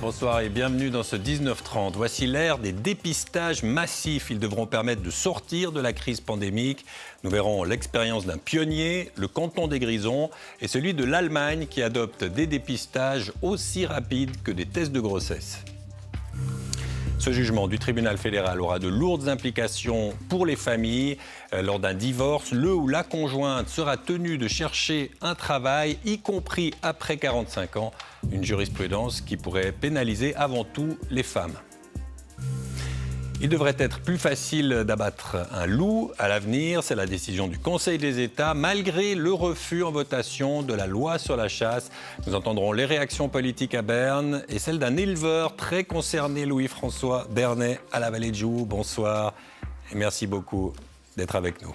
Bonsoir et bienvenue dans ce 19h30. Voici l'ère des dépistages massifs. Ils devront permettre de sortir de la crise pandémique. Nous verrons l'expérience d'un pionnier, le canton des Grisons, et celui de l'Allemagne qui adopte des dépistages aussi rapides que des tests de grossesse. Ce jugement du tribunal fédéral aura de lourdes implications pour les familles. Lors d'un divorce, le ou la conjointe sera tenue de chercher un travail, y compris après 45 ans. Une jurisprudence qui pourrait pénaliser avant tout les femmes. Il devrait être plus facile d'abattre un loup à l'avenir. C'est la décision du Conseil des États, malgré le refus en votation de la loi sur la chasse. Nous entendrons les réactions politiques à Berne et celles d'un éleveur très concerné, Louis-François Bernet, à la Vallée de Joux. Bonsoir et merci beaucoup d'être avec nous.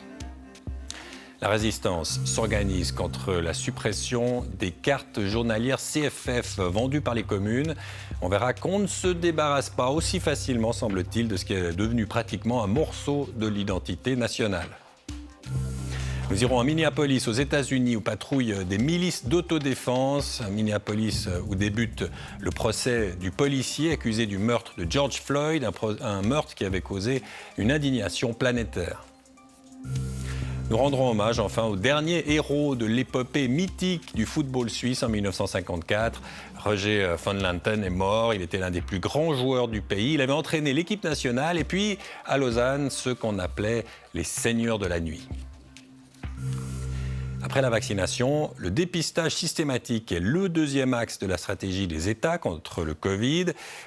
La résistance s'organise contre la suppression des cartes journalières CFF vendues par les communes. On verra qu'on ne se débarrasse pas aussi facilement, semble-t-il, de ce qui est devenu pratiquement un morceau de l'identité nationale. Nous irons à Minneapolis, aux États-Unis, où patrouillent des milices d'autodéfense. À Minneapolis, où débute le procès du policier accusé du meurtre de George Floyd, un meurtre qui avait causé une indignation planétaire. Nous rendrons hommage enfin au dernier héros de l'épopée mythique du football suisse en 1954. Roger van Lanten est mort, il était l'un des plus grands joueurs du pays. Il avait entraîné l'équipe nationale et puis à Lausanne, ceux qu'on appelait les seigneurs de la nuit. Après la vaccination, le dépistage systématique est le deuxième axe de la stratégie des États contre le Covid.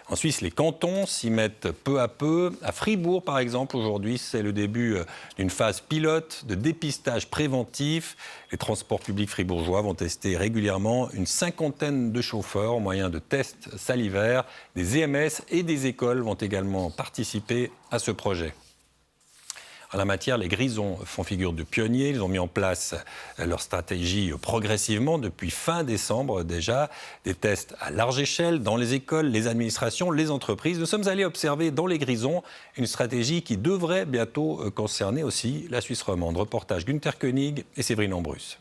En Suisse, les cantons s'y mettent peu à peu. À Fribourg, par exemple, aujourd'hui, c'est le début d'une phase pilote de dépistage préventif. Les transports publics fribourgeois vont tester régulièrement une cinquantaine de chauffeurs au moyen de tests salivaires. Des EMS et des écoles vont également participer à ce projet. En la matière, les Grisons font figure de pionniers. Ils ont mis en place leur stratégie progressivement depuis fin décembre déjà. Des tests à large échelle dans les écoles, les administrations, les entreprises. Nous sommes allés observer dans les Grisons une stratégie qui devrait bientôt concerner aussi la Suisse romande. Reportage Günther Koenig et Séverine Ambrus.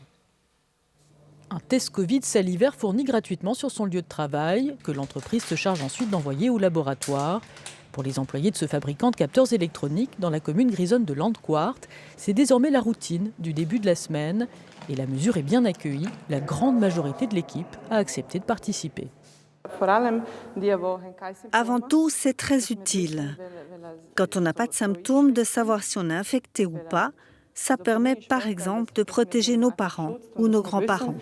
Un test Covid salivaire fourni gratuitement sur son lieu de travail, que l'entreprise se charge ensuite d'envoyer au laboratoire. Pour les employés de ce fabricant de capteurs électroniques dans la commune grisonne de Landquart, c'est désormais la routine du début de la semaine. Et la mesure est bien accueillie. La grande majorité de l'équipe a accepté de participer. Avant tout, c'est très utile. Quand on n'a pas de symptômes, de savoir si on est infecté ou pas, ça permet par exemple de protéger nos parents ou nos grands-parents.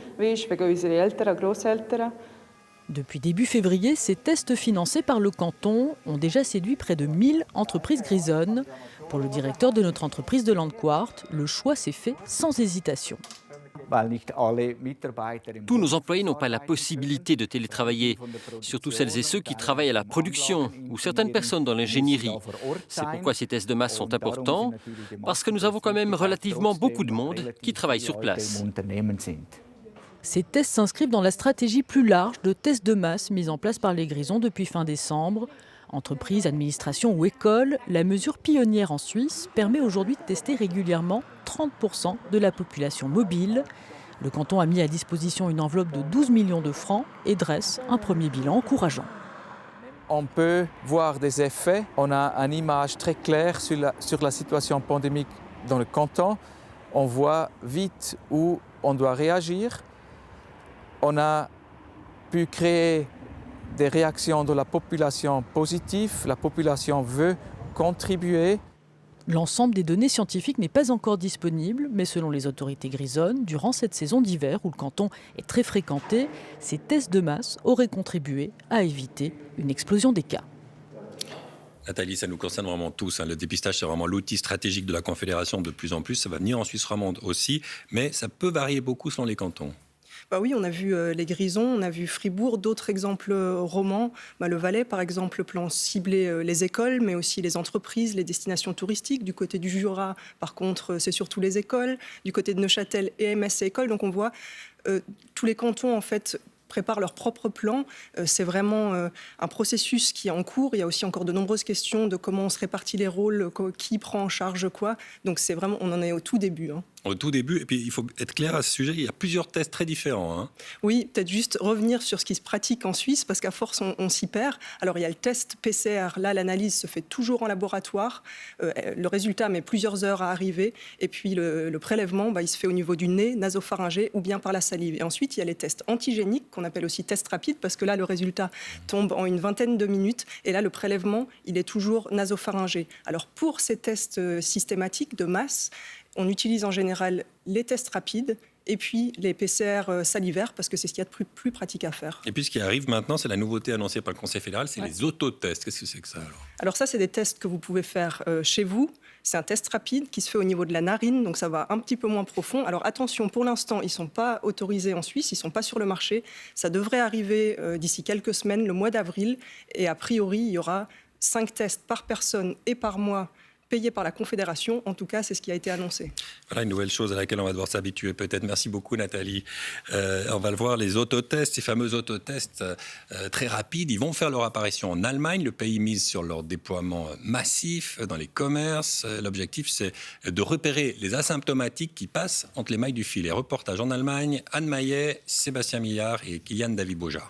Depuis début février, ces tests financés par le canton ont déjà séduit près de 1000 entreprises grisonnes. Pour le directeur de notre entreprise de Landquart, le choix s'est fait sans hésitation. Tous nos employés n'ont pas la possibilité de télétravailler, surtout celles et ceux qui travaillent à la production ou certaines personnes dans l'ingénierie. C'est pourquoi ces tests de masse sont importants, parce que nous avons quand même relativement beaucoup de monde qui travaille sur place. Ces tests s'inscrivent dans la stratégie plus large de tests de masse mise en place par les Grisons depuis fin décembre. Entreprises, administrations ou écoles, la mesure pionnière en Suisse permet aujourd'hui de tester régulièrement 30% de la population mobile. Le canton a mis à disposition une enveloppe de 12 millions de francs et dresse un premier bilan encourageant. On peut voir des effets. On a une image très claire sur la situation pandémique dans le canton. On voit vite où on doit réagir. On a pu créer des réactions de la population positives. La population veut contribuer. L'ensemble des données scientifiques n'est pas encore disponible, mais selon les autorités grisonnes, durant cette saison d'hiver où le canton est très fréquenté, ces tests de masse auraient contribué à éviter une explosion des cas. Nathalie, ça nous concerne vraiment tous. Le dépistage, c'est vraiment l'outil stratégique de la Confédération de plus en plus. Ça va venir en Suisse romande aussi, mais ça peut varier beaucoup selon les cantons. Oui, on a vu les Grisons, on a vu Fribourg, d'autres exemples romans. Le Valais, par exemple, plan cibler les écoles, mais aussi les entreprises, les destinations touristiques. Du côté du Jura, par contre, c'est surtout les écoles. Du côté de Neuchâtel, EMS et écoles. Donc on voit tous les cantons, en fait, préparent leur propre plan. C'est vraiment un processus qui est en cours. Il y a aussi encore de nombreuses questions de comment on se répartit les rôles, qui prend en charge quoi. Donc c'est vraiment, on en est au tout début. Au tout début, et puis il faut être clair à ce sujet, il y a plusieurs tests très différents. Hein. Oui, peut-être juste revenir sur ce qui se pratique en Suisse, parce qu'à force, on s'y perd. Alors, il y a le test PCR. Là, l'analyse se fait toujours en laboratoire. Le résultat met plusieurs heures à arriver. Et puis, le prélèvement, il se fait au niveau du nez, nasopharyngé ou bien par la salive. Et ensuite, il y a les tests antigéniques, qu'on appelle aussi tests rapides, parce que là, le résultat tombe en une vingtaine de minutes. Et là, le prélèvement, il est toujours nasopharyngé. Alors, pour ces tests systématiques de masse, on utilise en général les tests rapides et puis les PCR salivaires, parce que c'est ce qu'il y a de plus pratique à faire. Et puis ce qui arrive maintenant, c'est la nouveauté annoncée par le Conseil fédéral, c'est les autotests. Qu'est-ce que c'est que ça alors ça, c'est des tests que vous pouvez faire chez vous. C'est un test rapide qui se fait au niveau de la narine, donc ça va un petit peu moins profond. Alors attention, pour l'instant, ils ne sont pas autorisés en Suisse, ils ne sont pas sur le marché. Ça devrait arriver d'ici quelques semaines, le mois d'avril. Et a priori, il y aura 5 tests par personne et par mois payé par la Confédération. En tout cas, c'est ce qui a été annoncé. Voilà une nouvelle chose à laquelle on va devoir s'habituer peut-être. Merci beaucoup Nathalie. On va le voir, les autotests, ces fameux autotests très rapides, ils vont faire leur apparition en Allemagne. Le pays mise sur leur déploiement massif dans les commerces. L'objectif, c'est de repérer les asymptomatiques qui passent entre les mailles du filet. Reportage en Allemagne, Anne Maillet, Sébastien Millard et Kylian David-Boja.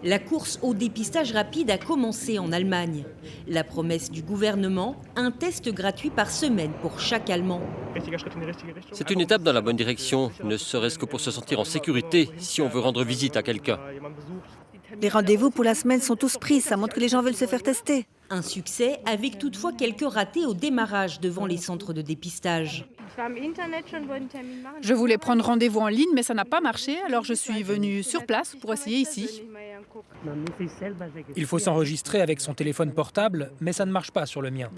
La course au dépistage rapide a commencé en Allemagne. La promesse du gouvernement, un test gratuit par semaine pour chaque Allemand. C'est une étape dans la bonne direction, ne serait-ce que pour se sentir en sécurité si on veut rendre visite à quelqu'un. Les rendez-vous pour la semaine sont tous pris, ça montre que les gens veulent se faire tester. Un succès avec toutefois quelques ratés au démarrage devant les centres de dépistage. Je voulais prendre rendez-vous en ligne, mais ça n'a pas marché, alors je suis venue sur place pour essayer ici. Il faut s'enregistrer avec son téléphone portable, mais ça ne marche pas sur le mien.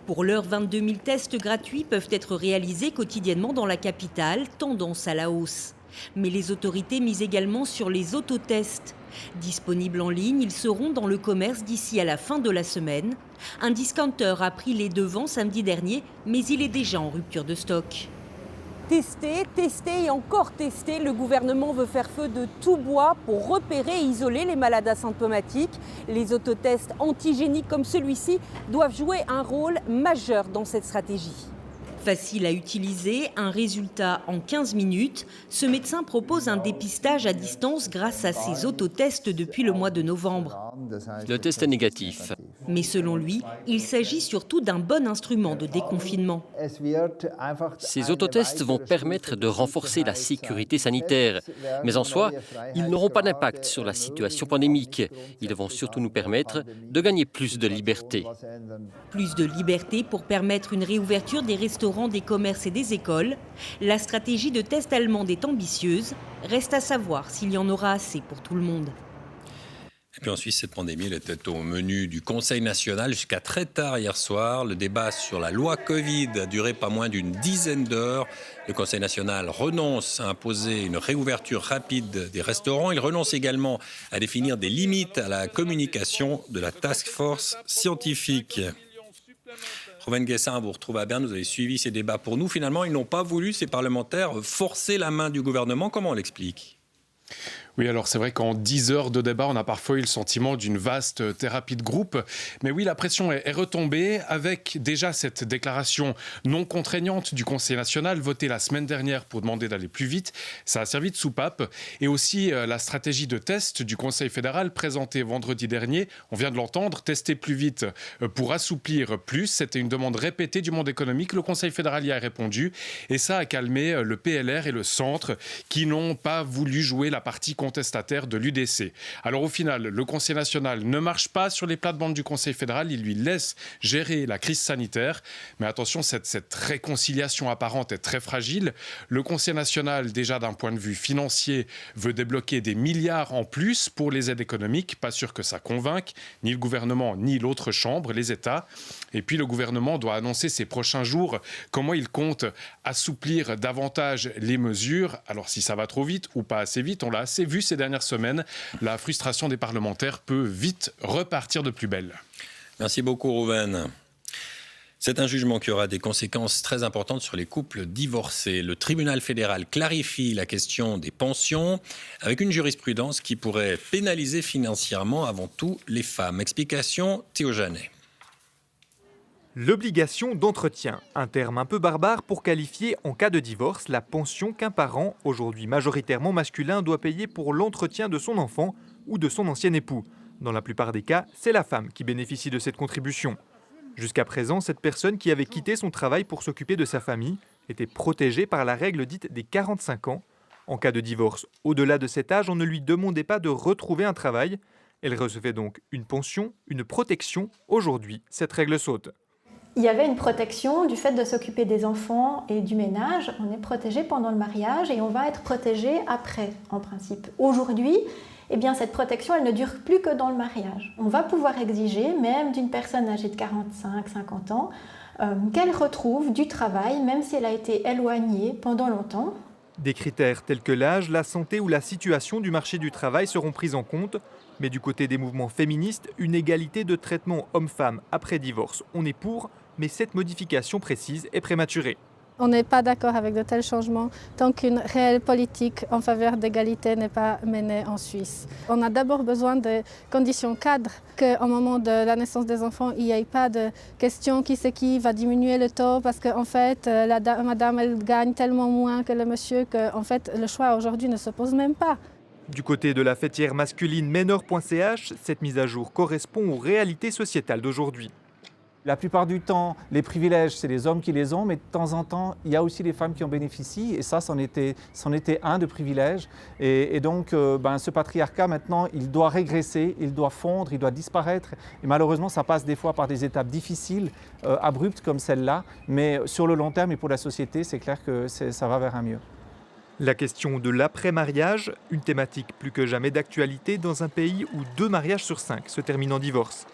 Pour l'heure, 22 000 tests gratuits peuvent être réalisés quotidiennement dans la capitale, tendance à la hausse. Mais les autorités misent également sur les autotests. Disponibles en ligne, ils seront dans le commerce d'ici à la fin de la semaine. Un discounter a pris les devants samedi dernier, mais il est déjà en rupture de stock. Tester, tester et encore tester, le gouvernement veut faire feu de tout bois pour repérer et isoler les malades asymptomatiques. Les autotests antigéniques comme celui-ci doivent jouer un rôle majeur dans cette stratégie. Facile à utiliser, un résultat en 15 minutes. Ce médecin propose un dépistage à distance grâce à ses autotests depuis le mois de novembre. Le test est négatif. Mais selon lui, il s'agit surtout d'un bon instrument de déconfinement. Ces autotests vont permettre de renforcer la sécurité sanitaire. Mais en soi, ils n'auront pas d'impact sur la situation pandémique. Ils vont surtout nous permettre de gagner plus de liberté. Plus de liberté pour permettre une réouverture des restaurants, des commerces et des écoles. La stratégie de test allemande est ambitieuse. Reste à savoir s'il y en aura assez pour tout le monde. Et puis en Suisse, cette pandémie elle était au menu du Conseil national jusqu'à très tard hier soir. Le débat sur la loi Covid a duré pas moins d'une dizaine d'heures. Le Conseil national renonce à imposer une réouverture rapide des restaurants. Il renonce également à définir des limites à la communication de la task force scientifique. Rouven Guessin, vous retrouvez à Berne, vous avez suivi ces débats pour nous. Finalement, ils n'ont pas voulu, ces parlementaires, forcer la main du gouvernement. Comment on l'explique ? Oui, alors c'est vrai qu'en 10 heures de débat, on a parfois eu le sentiment d'une vaste thérapie de groupe. Mais oui, la pression est retombée avec déjà cette déclaration non contraignante du Conseil national votée la semaine dernière pour demander d'aller plus vite. Ça a servi de soupape. Et aussi la stratégie de test du Conseil fédéral présentée vendredi dernier. On vient de l'entendre, tester plus vite pour assouplir plus. C'était une demande répétée du monde économique. Le Conseil fédéral y a répondu. Et ça a calmé le PLR et le centre qui n'ont pas voulu jouer la partie contestataire de l'UDC. Alors au final, le Conseil national ne marche pas sur les plates-bandes du Conseil fédéral, il lui laisse gérer la crise sanitaire. Mais attention, cette réconciliation apparente est très fragile. Le Conseil national, déjà d'un point de vue financier, veut débloquer des milliards en plus pour les aides économiques. Pas sûr que ça convainque ni le gouvernement ni l'autre chambre, les États. Et puis le gouvernement doit annoncer ces prochains jours comment il compte assouplir davantage les mesures. Alors si ça va trop vite ou pas assez vite, on l'a assez vu ces dernières semaines, la frustration des parlementaires peut vite repartir de plus belle. Merci beaucoup Rouven. C'est un jugement qui aura des conséquences très importantes sur les couples divorcés. Le tribunal fédéral clarifie la question des pensions avec une jurisprudence qui pourrait pénaliser financièrement avant tout les femmes. Explication Théo Janet. L'obligation d'entretien, un terme un peu barbare pour qualifier en cas de divorce la pension qu'un parent, aujourd'hui majoritairement masculin, doit payer pour l'entretien de son enfant ou de son ancien époux. Dans la plupart des cas, c'est la femme qui bénéficie de cette contribution. Jusqu'à présent, cette personne qui avait quitté son travail pour s'occuper de sa famille était protégée par la règle dite des 45 ans. En cas de divorce, au-delà de cet âge, on ne lui demandait pas de retrouver un travail. Elle recevait donc une pension, une protection. Aujourd'hui, cette règle saute. Il y avait une protection du fait de s'occuper des enfants et du ménage. On est protégé pendant le mariage et on va être protégé après, en principe. Aujourd'hui, eh bien, cette protection, elle ne dure plus que dans le mariage. On va pouvoir exiger, même d'une personne âgée de 45-50 ans, qu'elle retrouve du travail, même si elle a été éloignée pendant longtemps. Des critères tels que l'âge, la santé ou la situation du marché du travail seront pris en compte. Mais du côté des mouvements féministes, une égalité de traitement homme-femme après divorce, on est pour, mais cette modification précise est prématurée. On n'est pas d'accord avec de tels changements tant qu'une réelle politique en faveur d'égalité n'est pas menée en Suisse. On a d'abord besoin de conditions cadres, qu'au moment de la naissance des enfants, il n'y ait pas de question qui c'est qui va diminuer le taux parce qu'en fait, madame, elle gagne tellement moins que le monsieur qu'en fait, le choix aujourd'hui ne se pose même pas. Du côté de la fêtière masculine Menor.ch, cette mise à jour correspond aux réalités sociétales d'aujourd'hui. La plupart du temps, les privilèges, c'est les hommes qui les ont, mais de temps en temps, il y a aussi les femmes qui en bénéficient, et ça, c'en était un de privilèges. Et donc, ce patriarcat, maintenant, il doit régresser, il doit fondre, il doit disparaître. Et malheureusement, ça passe des fois par des étapes difficiles, abruptes comme celle-là, mais sur le long terme et pour la société, c'est clair que ça va vers un mieux. La question de l'après-mariage, une thématique plus que jamais d'actualité dans un pays où 2 mariages sur 5 se terminent en divorce.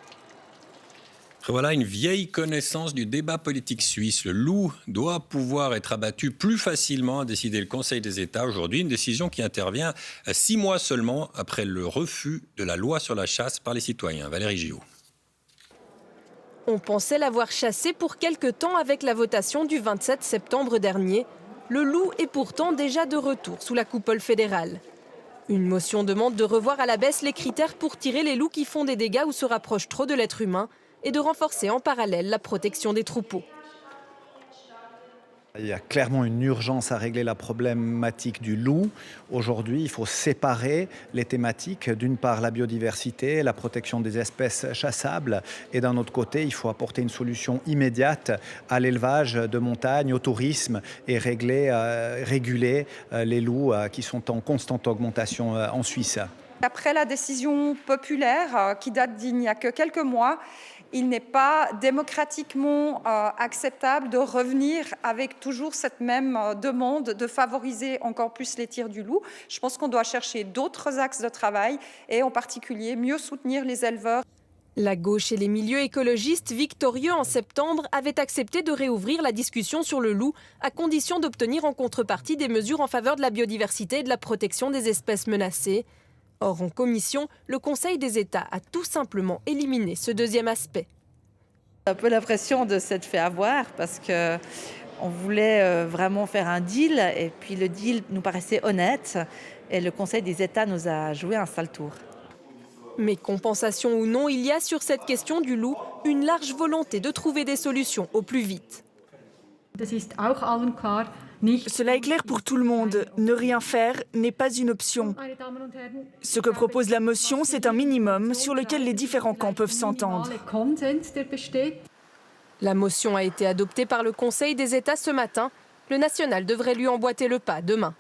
Voilà une vieille connaissance du débat politique suisse. Le loup doit pouvoir être abattu plus facilement, a décidé le Conseil des États aujourd'hui. Une décision qui intervient 6 mois seulement après le refus de la loi sur la chasse par les citoyens. Valérie Gillot. On pensait l'avoir chassé pour quelque temps avec la votation du 27 septembre dernier. Le loup est pourtant déjà de retour sous la coupole fédérale. Une motion demande de revoir à la baisse les critères pour tirer les loups qui font des dégâts ou se rapprochent trop de l'être humain et de renforcer en parallèle la protection des troupeaux. Il y a clairement une urgence à régler la problématique du loup. Aujourd'hui, il faut séparer les thématiques. D'une part, la biodiversité, la protection des espèces chassables. Et d'un autre côté, il faut apporter une solution immédiate à l'élevage de montagne, au tourisme et réguler les loups qui sont en constante augmentation en Suisse. Après la décision populaire qui date d'il n'y a que quelques mois, il n'est pas démocratiquement acceptable de revenir avec toujours cette même demande de favoriser encore plus les tirs du loup. Je pense qu'on doit chercher d'autres axes de travail et en particulier mieux soutenir les éleveurs. La gauche et les milieux écologistes victorieux en septembre avaient accepté de réouvrir la discussion sur le loup à condition d'obtenir en contrepartie des mesures en faveur de la biodiversité et de la protection des espèces menacées. Or, en commission, le Conseil des États a tout simplement éliminé ce deuxième aspect. Un peu l'impression de s'être fait avoir parce qu'on voulait vraiment faire un deal et puis le deal nous paraissait honnête et le Conseil des États nous a joué un sale tour. Mais compensation ou non, il y a sur cette question du loup une large volonté de trouver des solutions au plus vite. Cela est clair pour tout le monde. Ne rien faire n'est pas une option. Ce que propose la motion, c'est un minimum sur lequel les différents camps peuvent s'entendre. La motion a été adoptée par le Conseil des États ce matin. Le national devrait lui emboîter le pas demain.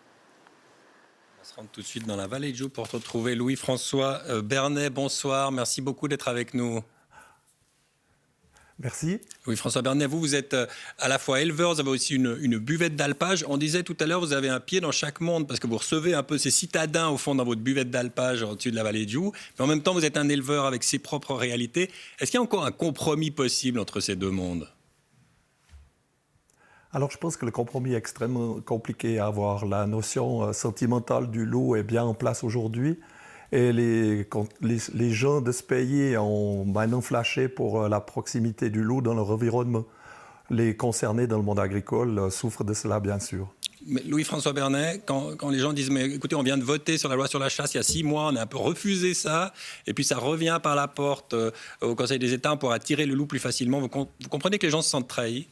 On se rend tout de suite dans la vallée de Joux pour retrouver Louis-François Bernet. Bonsoir, merci beaucoup d'être avec nous. Merci. Louis-François Bernet, vous êtes à la fois éleveur, vous avez aussi une buvette d'alpage. On disait tout à l'heure, vous avez un pied dans chaque monde parce que vous recevez un peu ces citadins au fond dans votre buvette d'alpage au-dessus de la vallée de Joux. Mais en même temps, vous êtes un éleveur avec ses propres réalités. Est-ce qu'il y a encore un compromis possible entre ces deux mondes ? Alors, je pense que le compromis est extrêmement compliqué à avoir. La notion sentimentale du loup est bien en place aujourd'hui. Et les gens de ce pays ont maintenant flashé pour la proximité du loup dans leur environnement. Les concernés dans le monde agricole souffrent de cela, bien sûr. Mais Louis-François Bernet, quand les gens disent « mais écoutez, on vient de voter sur la loi sur la chasse il y a 6 mois, on a un peu refusé ça, et puis ça revient par la porte au Conseil des États, on pourra tirer le loup plus facilement », vous comprenez que les gens se sentent trahis?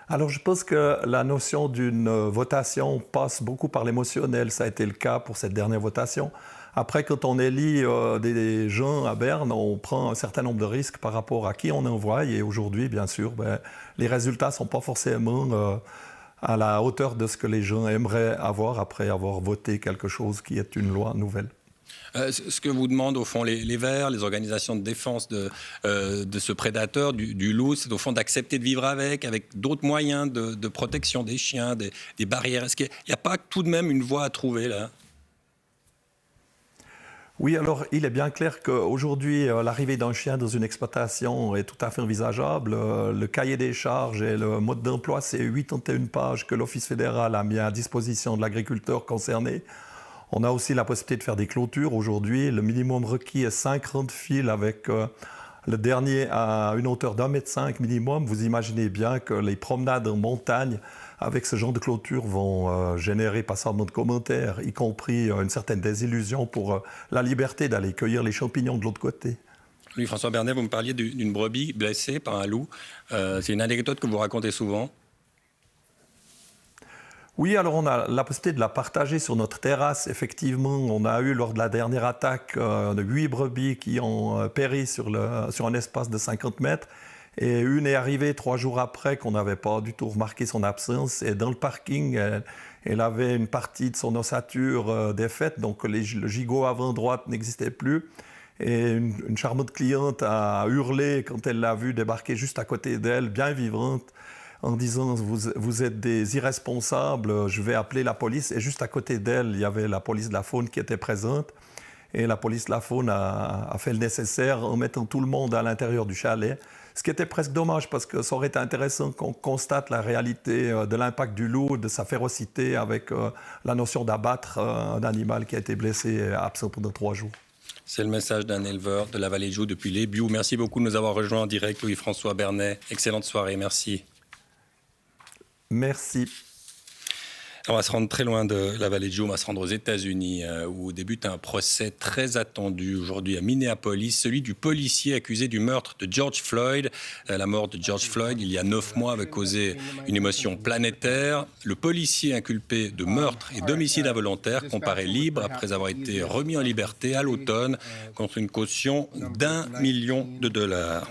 Alors je pense que la notion d'une votation passe beaucoup par l'émotionnel. Ça a été le cas pour cette dernière votation. Après, quand on élit des gens à Berne, on prend un certain nombre de risques par rapport à qui on envoie. Et aujourd'hui, bien sûr, les résultats ne sont pas forcément à la hauteur de ce que les gens aimeraient avoir après avoir voté quelque chose qui est une loi nouvelle. Ce que vous demandent au fond les Verts, les organisations de défense de ce prédateur, du loup, c'est au fond d'accepter de vivre avec d'autres moyens de protection des chiens, des barrières. Est-ce qu'il n'y a pas tout de même une voie à trouver là? Oui, alors il est bien clair qu'aujourd'hui, l'arrivée d'un chien dans une exploitation est tout à fait envisageable. Le cahier des charges et le mode d'emploi, c'est 81 pages que l'Office fédéral a mis à disposition de l'agriculteur concerné. On a aussi la possibilité de faire des clôtures. Aujourd'hui, le minimum requis est 50 fils avec le dernier à une hauteur d'1,5 m minimum. Vous imaginez bien que les promenades en montagne avec ce genre de clôture vont générer pas seulement de commentaires, y compris une certaine désillusion pour la liberté d'aller cueillir les champignons de l'autre côté. Louis-François Bernet, vous me parliez d'une brebis blessée par un loup. C'est une anecdote que vous racontez souvent. Oui, alors on a la possibilité de la partager sur notre terrasse. Effectivement, on a eu lors de la dernière attaque 8 brebis qui ont péri sur un espace de 50 mètres. Et une est arrivée 3 jours après qu'on n'avait pas du tout remarqué son absence. Et dans le parking, elle avait une partie de son ossature défaite, donc le gigot avant droite n'existait plus. Et une charmante cliente a hurlé quand elle l'a vue débarquer juste à côté d'elle, bien vivante, en disant « vous êtes des irresponsables, je vais appeler la police ». Et juste à côté d'elle, il y avait la police de la faune qui était présente. Et la police de la faune a fait le nécessaire en mettant tout le monde à l'intérieur du chalet. Ce qui était presque dommage parce que ça aurait été intéressant qu'on constate la réalité de l'impact du loup, de sa férocité avec la notion d'abattre un animal qui a été blessé et absent pendant 3 jours. C'est le message d'un éleveur de la vallée de Joux depuis les Biou. Merci beaucoup de nous avoir rejoints en direct, Louis-François Bernet. Excellente soirée, merci. Merci. On va se rendre très loin de la vallée de Joux, on va se rendre aux États-Unis où débute un procès très attendu aujourd'hui à Minneapolis, celui du policier accusé du meurtre de George Floyd. La mort de George Floyd, il y a 9 mois, avait causé une émotion planétaire. Le policier inculpé de meurtre et d'homicide involontaire comparaît libre après avoir été remis en liberté à l'automne contre une caution d'1 million de dollars.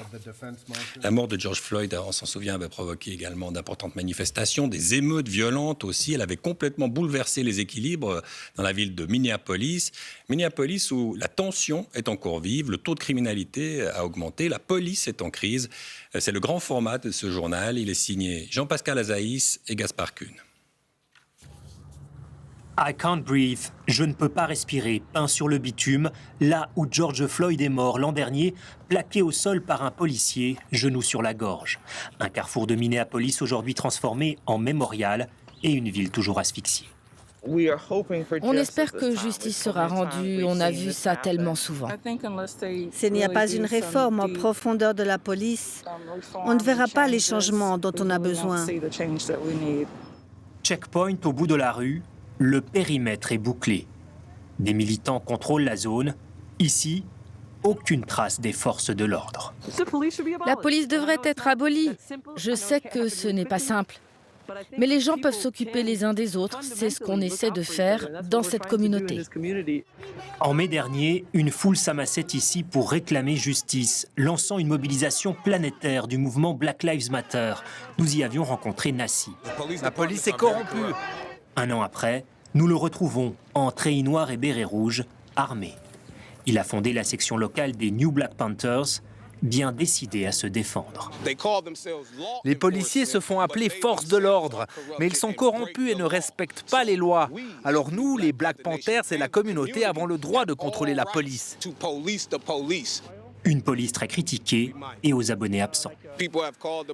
La mort de George Floyd, on s'en souvient, avait provoqué également d'importantes manifestations, des émeutes violentes aussi. Elle avait complètement bouleversé les équilibres dans la ville de Minneapolis. Minneapolis où la tension est encore vive, le taux de criminalité a augmenté, la police est en crise. C'est le grand format de ce journal. Il est signé Jean-Pascal Azaïs et Gaspard Kuhn. I can't breathe, je ne peux pas respirer, peint sur le bitume, là où George Floyd est mort l'an dernier, plaqué au sol par un policier, genou sur la gorge. Un carrefour de Minneapolis aujourd'hui transformé en mémorial et une ville toujours asphyxiée. On espère que justice sera rendue, on a vu ça tellement souvent. S'il n'y a pas une réforme en profondeur de la police, on ne verra pas les changements dont on a besoin. Checkpoint au bout de la rue, le périmètre est bouclé. Des militants contrôlent la zone. Ici, aucune trace des forces de l'ordre. La police devrait être abolie. Je sais que ce n'est pas simple. Mais les gens peuvent s'occuper les uns des autres. C'est ce qu'on essaie de faire dans cette communauté. En mai dernier, une foule s'amassait ici pour réclamer justice, lançant une mobilisation planétaire du mouvement Black Lives Matter. Nous y avions rencontré Nassi. La police est corrompue. 1 an après, nous le retrouvons en treillis noir et béret rouge, armé. Il a fondé la section locale des New Black Panthers, bien décidé à se défendre. Les policiers se font appeler force de l'ordre, mais ils sont corrompus et ne respectent pas les lois. Alors nous, les Black Panthers et la communauté avons le droit de contrôler la police. Une police très critiquée et aux abonnés absents.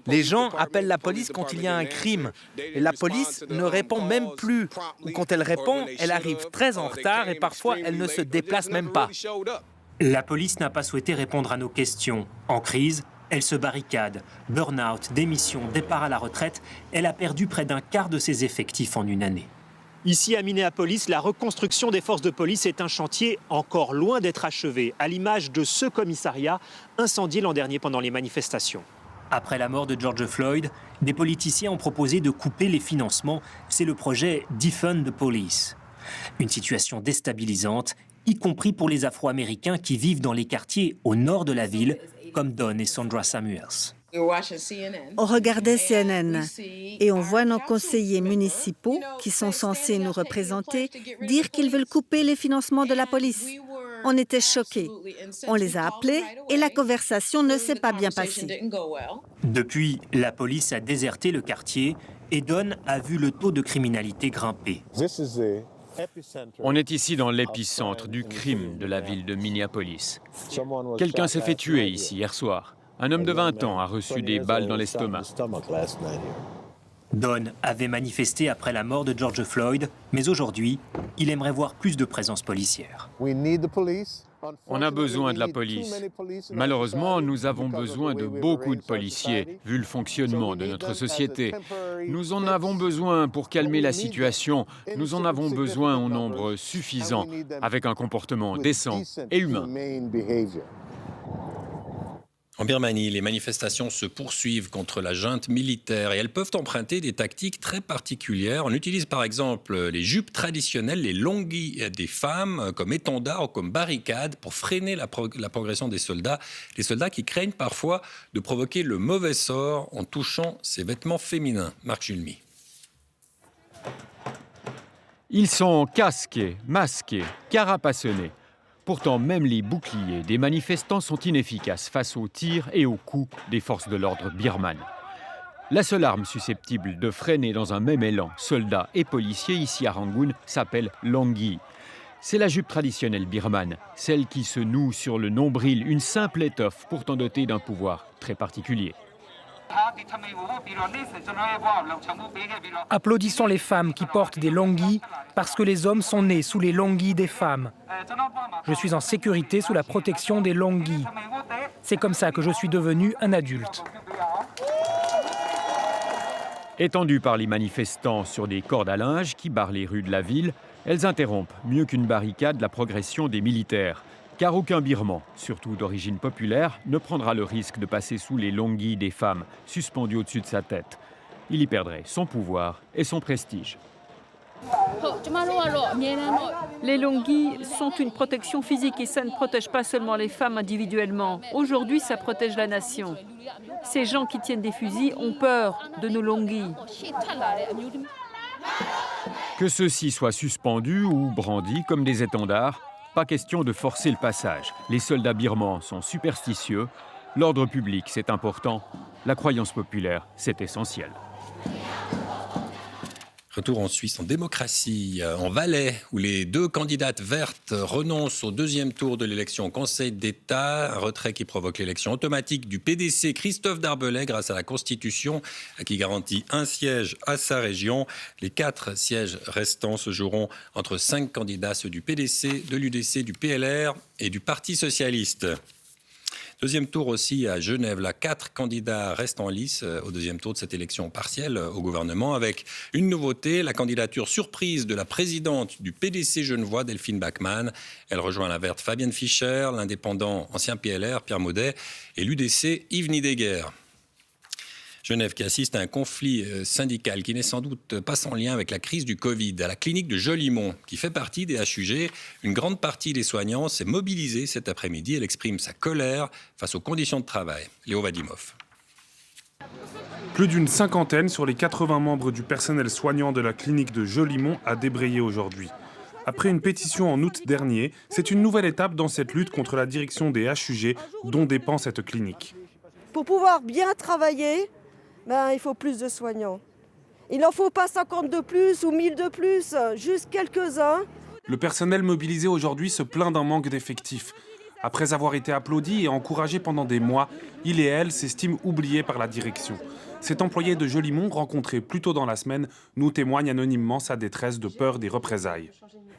Les gens appellent la police quand il y a un crime. Et la police ne répond même plus. Ou quand elle répond, elle arrive très en retard et parfois elle ne se déplace même pas. La police n'a pas souhaité répondre à nos questions. En crise, Elle se barricade, burn-out, démission, départ à la retraite. Elle a perdu près d'un quart de ses effectifs en une année. Ici à Minneapolis, la reconstruction des forces de police est un chantier encore loin d'être achevé, à l'image de ce commissariat incendié l'an dernier pendant les manifestations. Après la mort de George Floyd, des politiciens ont proposé de couper les financements. C'est le projet Defund the Police. Une situation déstabilisante, y compris pour les Afro-Américains qui vivent dans les quartiers au nord de la ville, comme Don et Sandra Samuels. On regardait CNN et on voit nos conseillers municipaux, qui sont censés nous représenter, dire qu'ils veulent couper les financements de la police. On était choqués. On les a appelés et la conversation ne s'est pas bien passée. Depuis, la police a déserté le quartier et Don a vu le taux de criminalité grimper. On est ici dans l'épicentre du crime de la ville de Minneapolis. Quelqu'un s'est fait tuer ici hier soir. Un homme de 20 ans a reçu des balles dans l'estomac. Don avait manifesté après la mort de George Floyd, mais aujourd'hui, il aimerait voir plus de présence policière. On a besoin de la police. Malheureusement, nous avons besoin de beaucoup de policiers, vu le fonctionnement de notre société. Nous en avons besoin pour calmer la situation. Nous en avons besoin en nombre suffisant, avec un comportement décent et humain. En Birmanie, les manifestations se poursuivent contre la junte militaire et elles peuvent emprunter des tactiques très particulières. On utilise par exemple les jupes traditionnelles, les longis des femmes comme étendards ou comme barricades pour freiner la progression des soldats qui craignent parfois de provoquer le mauvais sort en touchant ces vêtements féminins. Marc Julmy. Ils sont casqués, masqués, carapassonnés. Pourtant, même les boucliers des manifestants sont inefficaces face aux tirs et aux coups des forces de l'ordre birmanes. La seule arme susceptible de freiner dans un même élan soldats et policiers ici à Rangoon s'appelle longi. C'est la jupe traditionnelle birmane, celle qui se noue sur le nombril, une simple étoffe pourtant dotée d'un pouvoir très particulier. Applaudissons les femmes qui portent des longis parce que les hommes sont nés sous les longis des femmes. Je suis en sécurité sous la protection des longis. C'est comme ça que je suis devenu un adulte. Étendues par les manifestants sur des cordes à linge qui barrent les rues de la ville, elles interrompent, mieux qu'une barricade, la progression des militaires. Car aucun Birman, surtout d'origine populaire, ne prendra le risque de passer sous les longis des femmes, suspendues au-dessus de sa tête. Il y perdrait son pouvoir et son prestige. Les longis sont une protection physique et ça ne protège pas seulement les femmes individuellement. Aujourd'hui, ça protège la nation. Ces gens qui tiennent des fusils ont peur de nos longis. Que ceux-ci soient suspendus ou brandis comme des étendards, pas question de forcer le passage. Les soldats birmans sont superstitieux. L'ordre public, c'est important. La croyance populaire, c'est essentiel. Retour en Suisse, en démocratie, en Valais, où les deux candidates vertes renoncent au deuxième tour de l'élection au Conseil d'État, un retrait qui provoque l'élection automatique du PDC Christophe Darbelay grâce à la Constitution qui garantit un siège à sa région. Les 4 sièges restants se joueront entre 5 candidats, ceux du PDC, de l'UDC, du PLR et du Parti socialiste. Deuxième tour aussi à Genève. Là, 4 candidats restent en lice au deuxième tour de cette élection partielle au gouvernement avec une nouveauté, la candidature surprise de la présidente du PDC genevois, Delphine Bachmann. Elle rejoint la verte Fabienne Fischer, l'indépendant ancien PLR, Pierre Maudet, et l'UDC, Yves Nidegger. Genève qui assiste à un conflit syndical qui n'est sans doute pas sans lien avec la crise du Covid. À la clinique de Jolimont, qui fait partie des HUG, une grande partie des soignants s'est mobilisée cet après-midi. Elle exprime sa colère face aux conditions de travail. Léo Vadimov. Plus d'une cinquantaine sur les 80 membres du personnel soignant de la clinique de Jolimont a débrayé aujourd'hui. Après une pétition en août dernier, c'est une nouvelle étape dans cette lutte contre la direction des HUG dont dépend cette clinique. Pour pouvoir bien travailler, il faut plus de soignants. Il n'en faut pas 50 de plus ou 1000 de plus, juste quelques-uns. Le personnel mobilisé aujourd'hui se plaint d'un manque d'effectifs. Après avoir été applaudi et encouragé pendant des mois, il et elle s'estiment oubliés par la direction. Cet employé de Jolimont, rencontré plus tôt dans la semaine, nous témoigne anonymement sa détresse de peur des représailles.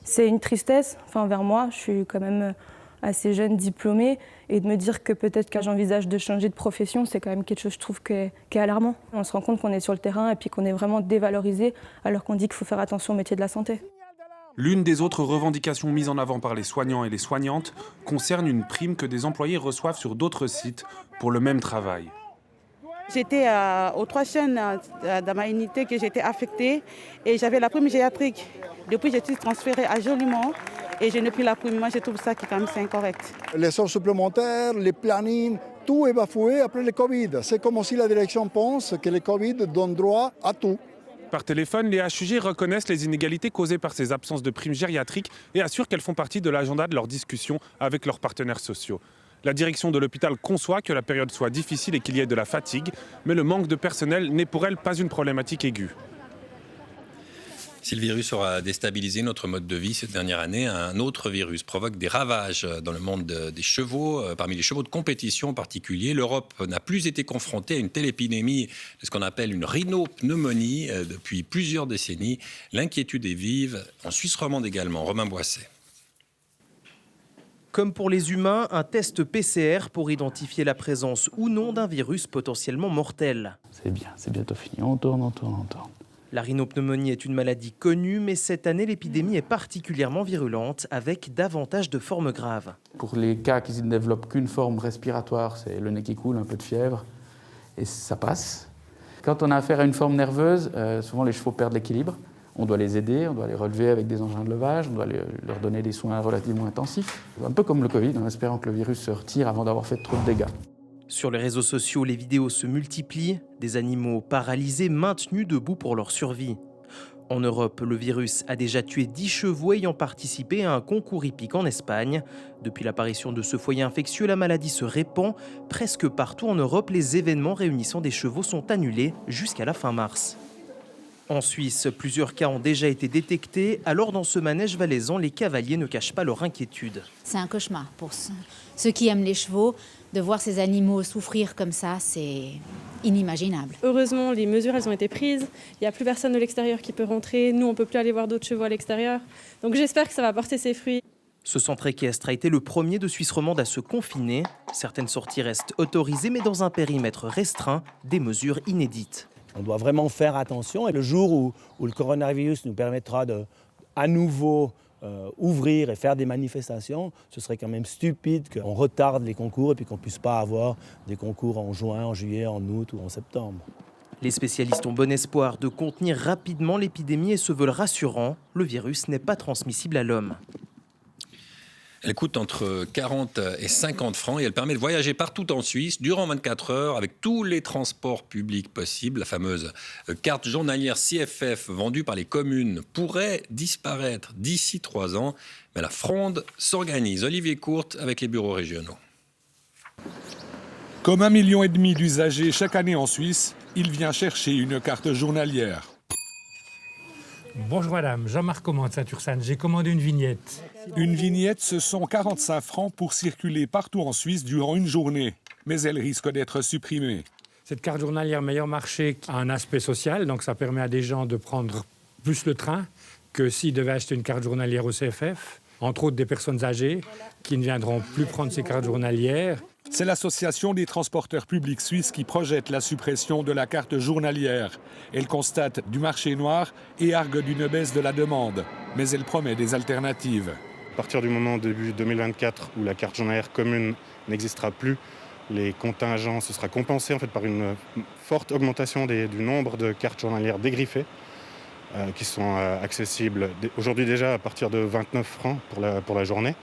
C'est une tristesse envers moi. Je suis quand même assez jeune, diplômée, et de me dire que peut-être que j'envisage de changer de profession, c'est quand même quelque chose, je trouve, qui est alarmant. On se rend compte qu'on est sur le terrain et puis qu'on est vraiment dévalorisé, alors qu'on dit qu'il faut faire attention au métier de la santé. L'une des autres revendications mises en avant par les soignants et les soignantes concerne une prime que des employés reçoivent sur d'autres sites pour le même travail. J'étais aux 3 chaînes dans ma unité que j'étais affectée et j'avais la prime gériatrique. Depuis, je suis transférée à Jolimont et je n'ai plus la prime. Moi, je trouve ça qui est quand même c'est incorrect. Les heures supplémentaires, les plannings, tout est bafoué après le Covid. C'est comme si la direction pense que le Covid donne droit à tout. Par téléphone, les HUG reconnaissent les inégalités causées par ces absences de primes gériatriques et assurent qu'elles font partie de l'agenda de leurs discussions avec leurs partenaires sociaux. La direction de l'hôpital conçoit que la période soit difficile et qu'il y ait de la fatigue, mais le manque de personnel n'est pour elle pas une problématique aiguë. Si le virus aura déstabilisé notre mode de vie cette dernière année, un autre virus provoque des ravages dans le monde des chevaux, parmi les chevaux de compétition en particulier. L'Europe n'a plus été confrontée à une telle épidémie de ce qu'on appelle une rhinopneumonie depuis plusieurs décennies. L'inquiétude est vive, en Suisse romande également. Romain Boisset. Comme pour les humains, un test PCR pour identifier la présence ou non d'un virus potentiellement mortel. C'est bien, c'est bientôt fini. On tourne. La rhinopneumonie est une maladie connue, mais cette année, l'épidémie est particulièrement virulente, avec davantage de formes graves. Pour les cas qui ne développent qu'une forme respiratoire, c'est le nez qui coule, un peu de fièvre, et ça passe. Quand on a affaire à une forme nerveuse, souvent les chevaux perdent l'équilibre. On doit les aider, on doit les relever avec des engins de levage, on doit leur donner des soins relativement intensifs. Un peu comme le Covid, en espérant que le virus se retire avant d'avoir fait trop de dégâts. Sur les réseaux sociaux, les vidéos se multiplient, des animaux paralysés maintenus debout pour leur survie. En Europe, le virus a déjà tué 10 chevaux ayant participé à un concours hippique en Espagne. Depuis l'apparition de ce foyer infectieux, la maladie se répand. Presque partout en Europe, les événements réunissant des chevaux sont annulés jusqu'à la fin mars. En Suisse, plusieurs cas ont déjà été détectés. Alors dans ce manège valaisan, les cavaliers ne cachent pas leur inquiétude. C'est un cauchemar pour ceux qui aiment les chevaux. De voir ces animaux souffrir comme ça, c'est inimaginable. Heureusement, les mesures elles ont été prises. Il n'y a plus personne de l'extérieur qui peut rentrer. Nous, on ne peut plus aller voir d'autres chevaux à l'extérieur. Donc j'espère que ça va porter ses fruits. Ce centre équestre a été le premier de Suisse romande à se confiner. Certaines sorties restent autorisées, mais dans un périmètre restreint, des mesures inédites. On doit vraiment faire attention. Et le jour où le coronavirus nous permettra de, à nouveau, ouvrir et faire des manifestations, ce serait quand même stupide qu'on retarde les concours et puis qu'on ne puisse pas avoir des concours en juin, en juillet, en août ou en septembre. Les spécialistes ont bon espoir de contenir rapidement l'épidémie et se veulent rassurants. Le virus n'est pas transmissible à l'homme. Elle coûte entre 40 et 50 francs et elle permet de voyager partout en Suisse durant 24 heures avec tous les transports publics possibles. La fameuse carte journalière CFF vendue par les communes pourrait disparaître d'ici 3 ans. Mais la fronde s'organise. Olivier Courte avec les bureaux régionaux. Comme 1,5 million d'usagers chaque année en Suisse, il vient chercher une carte journalière. Bonjour madame, Jean-Marc Commande Saint-Ursanne, j'ai commandé une vignette. Une vignette, ce sont 45 francs pour circuler partout en Suisse durant une journée. Mais elle risque d'être supprimée. Cette carte journalière meilleur marché a un aspect social, donc ça permet à des gens de prendre plus le train que s'ils devaient acheter une carte journalière au CFF. Entre autres des personnes âgées qui ne viendront plus prendre ces cartes journalières. C'est l'association des transporteurs publics suisses qui projette la suppression de la carte journalière. Elle constate du marché noir et argue d'une baisse de la demande. Mais elle promet des alternatives. À partir du moment début 2024 où la carte journalière commune n'existera plus, les contingents, ce sera compensé en fait, par une forte augmentation du nombre de cartes journalières dégriffées qui sont accessibles aujourd'hui déjà à partir de 29 francs pour la journée.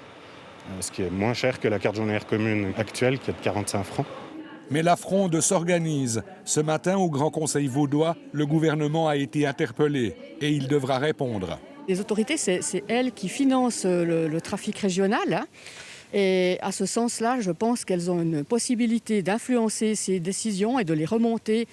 Ce qui est moins cher que la carte journalière commune actuelle, qui est de 45 francs. Mais la fronde s'organise. Ce matin, au Grand Conseil vaudois, le gouvernement a été interpellé et il devra répondre. Les autorités, c'est elles qui financent le trafic régional. Hein. Et à ce sens-là, je pense qu'elles ont une possibilité d'influencer ces décisions et de les remonter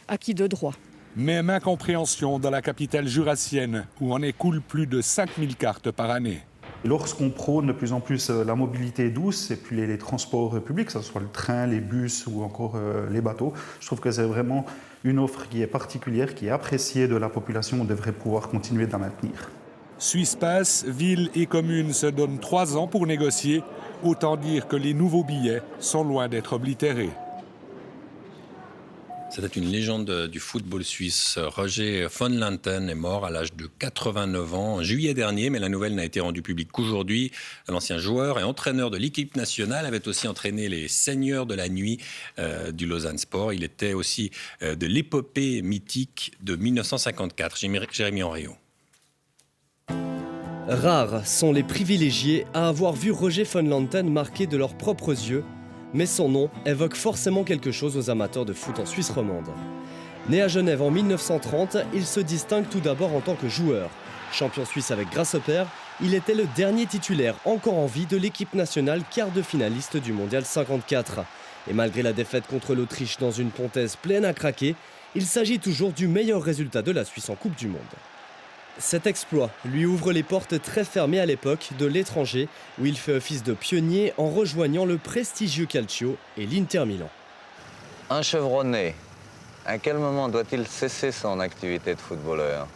à qui de droit. Même incompréhension dans la capitale jurassienne, où on écoule plus de 5000 cartes par année. Lorsqu'on prône de plus en plus la mobilité douce et puis les transports publics, que ce soit le train, les bus ou encore les bateaux, je trouve que c'est vraiment une offre qui est particulière, qui est appréciée de la population. On devrait pouvoir continuer de la maintenir. Swisspass, villes et communes se donnent 3 ans pour négocier. Autant dire que les nouveaux billets sont loin d'être oblitérés. C'était une légende du football suisse. Roger von Lanten est mort à l'âge de 89 ans en juillet dernier, mais la nouvelle n'a été rendue publique qu'aujourd'hui. L'ancien joueur et entraîneur de l'équipe nationale avait aussi entraîné les Seigneurs de la Nuit du Lausanne Sport. Il était aussi de l'épopée mythique de 1954. Jérémy Henriot. Rares sont les privilégiés à avoir vu Roger von Lanten marqué de leurs propres yeux, mais son nom évoque forcément quelque chose aux amateurs de foot en Suisse romande. Né à Genève en 1930, il se distingue tout d'abord en tant que joueur. Champion suisse avec Grasshopper, il était le dernier titulaire encore en vie de l'équipe nationale quart de finaliste du Mondial 54. Et malgré la défaite contre l'Autriche dans une pontaise pleine à craquer, il s'agit toujours du meilleur résultat de la Suisse en Coupe du Monde. Cet exploit lui ouvre les portes très fermées à l'époque de l'étranger, où il fait office de pionnier en rejoignant le prestigieux Calcio et l'Inter Milan. Un chevronné, à quel moment doit-il cesser son activité de footballeur?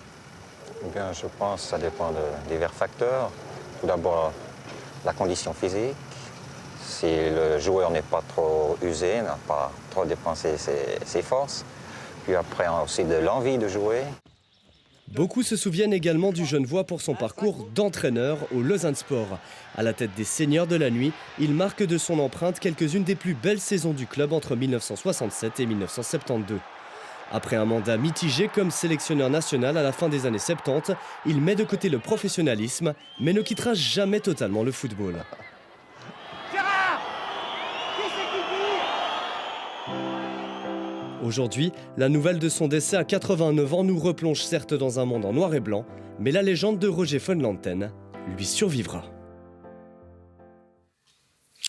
Eh bien, je pense que ça dépend de divers facteurs. Tout d'abord, la condition physique. Si le joueur n'est pas trop usé, n'a pas trop dépensé ses forces. Puis après, aussi de l'envie de jouer. Beaucoup se souviennent également du Genevois pour son parcours d'entraîneur au Lausanne Sport. À la tête des Seigneurs de la Nuit, il marque de son empreinte quelques-unes des plus belles saisons du club entre 1967 et 1972. Après un mandat mitigé comme sélectionneur national à la fin des années 70, il met de côté le professionnalisme, mais ne quittera jamais totalement le football. Aujourd'hui, la nouvelle de son décès à 89 ans nous replonge certes dans un monde en noir et blanc, mais la légende de Roger von Lanten lui survivra.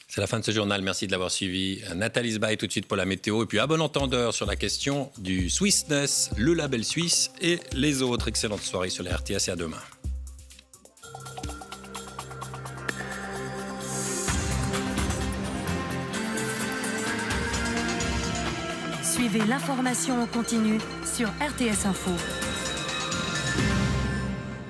C'est la fin de ce journal, merci de l'avoir suivi. Nathalie Sbaï tout de suite pour la météo, et puis à bon entendeur sur la question du Swissness, le label suisse et les autres. Excellente soirée sur les RTS et à demain. Suivez l'information en continu sur RTS Info.